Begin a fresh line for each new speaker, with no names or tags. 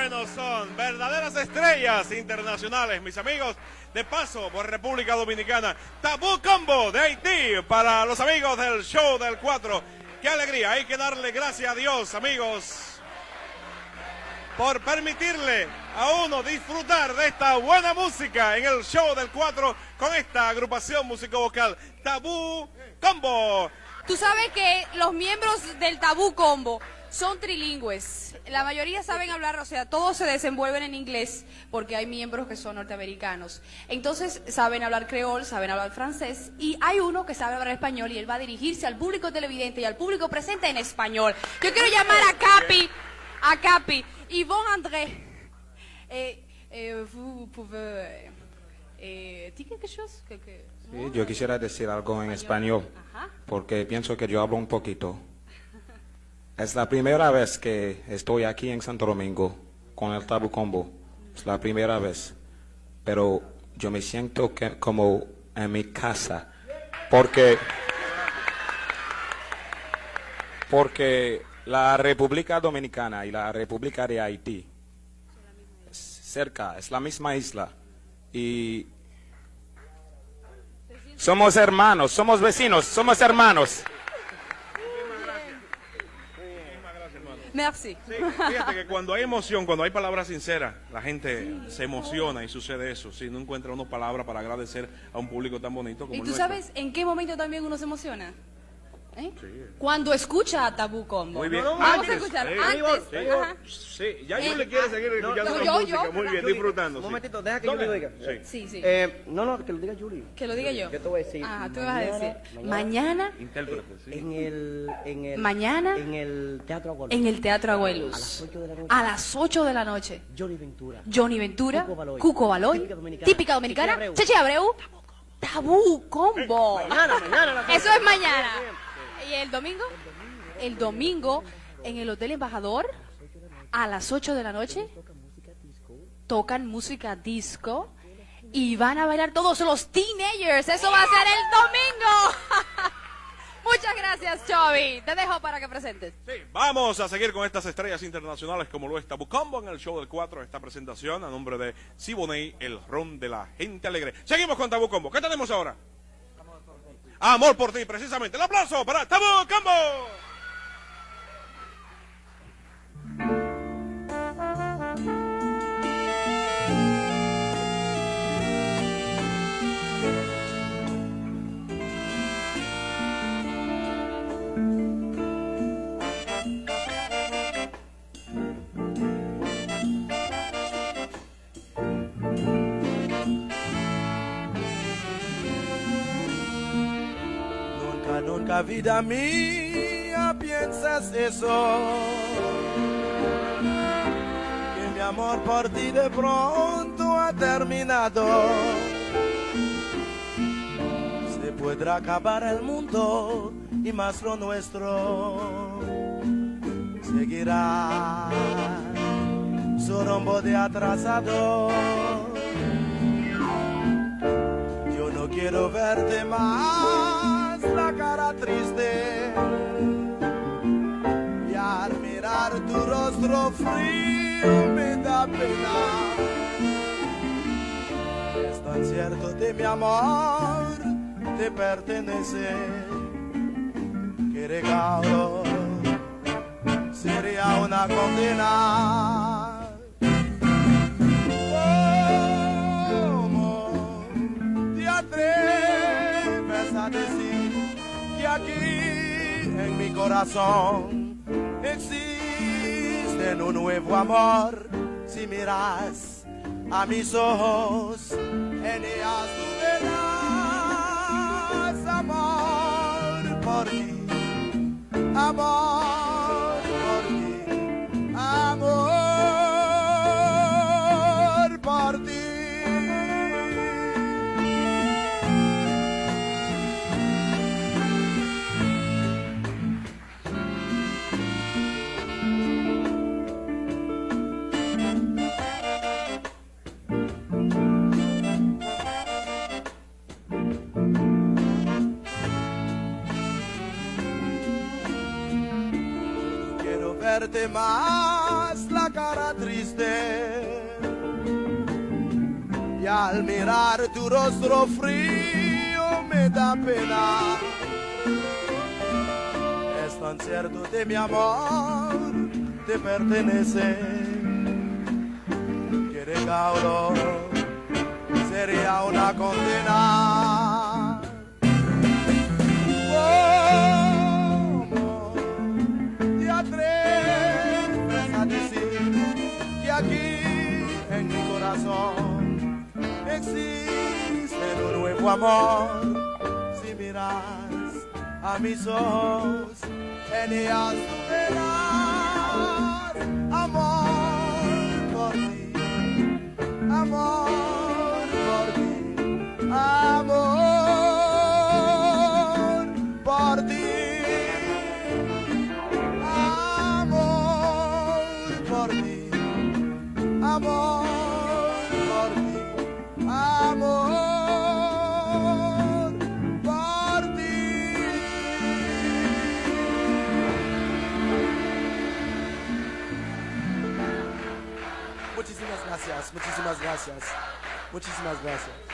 bueno, son verdaderas estrellas internacionales, mis amigos. De paso por República Dominicana, Tabú Combo de Haití para los amigos del Show del 4. ¡Qué alegría! Hay que darle gracias a Dios, amigos, por permitirle a uno disfrutar de esta buena música en el Show del 4 con esta agrupación músico-vocal Tabú Combo.
Tú sabes que los miembros del Tabú Combo son trilingües. La mayoría saben hablar, o sea, todos se desenvuelven en inglés porque hay miembros que son norteamericanos. Entonces saben hablar creol, saben hablar francés y hay uno que sabe hablar español y él va a dirigirse al público televidente y al público presente en español. Yo quiero llamar a Capi. Yvonne André. Vous pouvez... ¿Tiene quelque chose?
Sí, yo quisiera decir algo en español, porque pienso que yo hablo un poquito. Es la primera vez que estoy aquí en Santo Domingo con el Tabú Combo. Es la primera vez. Pero yo me siento como en mi casa. Porque la República Dominicana y la República de Haití, cerca, es la misma isla. Y somos hermanos, somos vecinos, somos hermanos.
Merci.
Sí, fíjate que cuando hay emoción, cuando hay palabras sinceras, la gente se emociona y sucede eso. Si no encuentra una palabra para agradecer a un público tan bonito como
¿Y
el
tú
nuestro.
sabes en qué momento también uno se emociona?
Sí.
Cuando escucha a Tabú Combo.
Muy bien.
Vamos a escuchar antes.
Sí,
Ajá.
sí, ya yo le quiere seguir escuchando la
yo,
música. Muy bien, disfrutando.
Un
Sí.
momentito, deja que yo lo diga.
Sí.
Sí.
No, que lo diga Julie.
Que lo diga yo.
Yo te voy a decir.
Tú me vas a decir. Mañana
Intérprete, sí.
Mañana
en el Teatro Agualuz.
en el Teatro Abuelos.
A las 8 de la noche.
A las 8 de la noche.
Johnny Ventura.
Cuco Baloy. Típica Dominicana. Cheche Abreu. Tabú Combo.
Mañana.
Eso es mañana. ¿Y el domingo? El domingo en el Hotel Embajador a las 8 de la noche tocan música disco y van a bailar todos los teenagers. Eso va a ser el domingo. Muchas gracias, Chovy. Te dejo para que presentes.
Sí, vamos a seguir con estas estrellas internacionales como lo es Tabú Combo en el Show del 4. Esta presentación a nombre de Siboney, el ron de la gente alegre. Seguimos con Tabú Combo. ¿Qué tenemos ahora? Amor por ti, precisamente. El aplauso para Tabú Combo.
Nunca vida mía piensas eso, que mi amor por ti de pronto ha terminado. Se podrá acabar el mundo y más lo nuestro seguirá su rumbo de atrasado. Yo no quiero verte más la cara triste y al mirar tu rostro frío me da pena. Es tan cierto de mi amor te pertenece, que regalo sería una condena. ¿Cómo te atreves a decir que aquí en mi corazón existe un nuevo amor? Si miras a mis ojos, en ellas tú verás amor por ti, amor por ti, amor por ti. Verte más la cara día triste y al mirar tu rostro frío me da pena. Es tan cierto de mi amor te pertenece, que recaudo sería una condena. ¿Cómo te atreves a decir que aquí en mi corazón existe un nuevo amor? Si miras a mis ojos, en ellas tú verás amor por ti, amor por ti, amor por ti, amor por ti, amor por ti, amor por ti. Muchísimas gracias, muchísimas gracias, muchísimas gracias.